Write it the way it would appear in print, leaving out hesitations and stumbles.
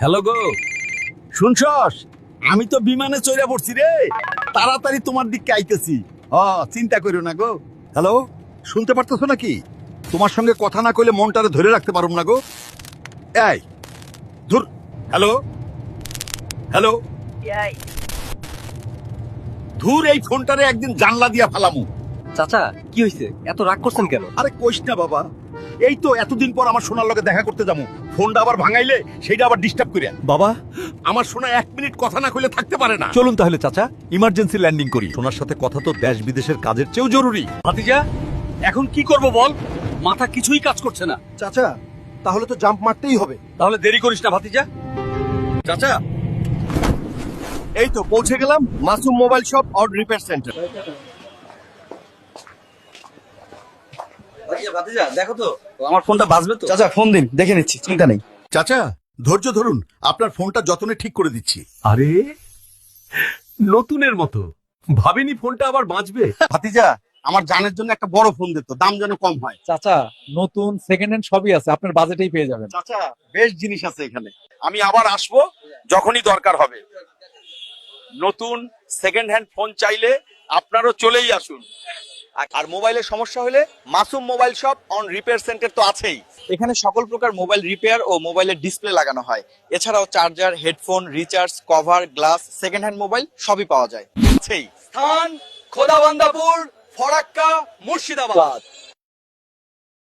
Hello গো, শুনছস? আমি তো বিমানে চইরা পড়ছি রে, তাড়াতাড়ি তোমার দিকে আইতেছি। চিন্তা করিও না গো। হ্যালো, শুনতে পারতেছো নাকি? তোমার সঙ্গে কথা না কইলে মনটারে ধরে রাখতে পারুম না গো। এই ধুর। হ্যালো হ্যালো, ধুর, এই ফোনটারে একদিন জানলা দিয়া ফালামু। চাচা কি হয়েছে, এত রাগ করছেন কেন? আরে কইস না বাবা, এই তো এতদিন পর আমার সোনার লগে দেখা করতে যাবো, ফোনটা আবার ভাঙাইলে সেইটা আবার ডিস্টার্ব করিয়া। বাবা, আমার সোনা 1 মিনিট কথা না কইলে থাকতে পারে না। চলুন তাহলে চাচা ইমার্জেন্সি ল্যান্ডিং করি। সোনার সাথে কথা তো দেশ বিদেশের কাজের চেয়েও জরুরি। ভাতিজা, এখন কি করব বল? মাথা কিছুই কাজ করছে না। চাচা, তাহলে তো জাম্প মারতেই হবে। তাহলে দেরি করিস না ভাতিজা। চাচা, এই তো পৌঁছে গেলাম Masum mobile shop or repair centre. ভাতিজা দেখো তো আমার ফোনটা বাজবে তো। চাচা ফোন দিন, দেখে নিচ্ছি, চিন্তা নেই। চাচা ধৈর্য ধরুন, আপনার ফোনটা যতনে ঠিক করে দিচ্ছি। আরে নতুনের মতো, ভাবিনি ফোনটা আবার বাঁচবে। ভাতিজা, আমার জানের জন্য একটা বড় ফোন দিত, দাম যেন কম হয়। চাচা নতুন সেকেন্ড হ্যান্ড সবই আছে, আপনার বাজেটেই পেয়ে যাবেন। চাচা বেশ জিনিস আছে এখানে, আমি আবার আসবো যখনই দরকার হবে। নতুন সেকেন্ড হ্যান্ড ফোন চাইলে আপনারও চলেই আসুন। আর মোবাইলের সমস্যা হলে Masum mobile shop on repair centre তো আছেই। এখানে সকল প্রকার মোবাইল রিপেয়ার ও মোবাইলের ডিসপ্লে লাগানো হয়। এছাড়াও charger, headphone, recharge, cover, glass, second hand mobile সবই পাওয়া যায়। আছেই স্থান খোদাবান্দাপুর, ফরাক্কা, মুর্শিদাবাদ।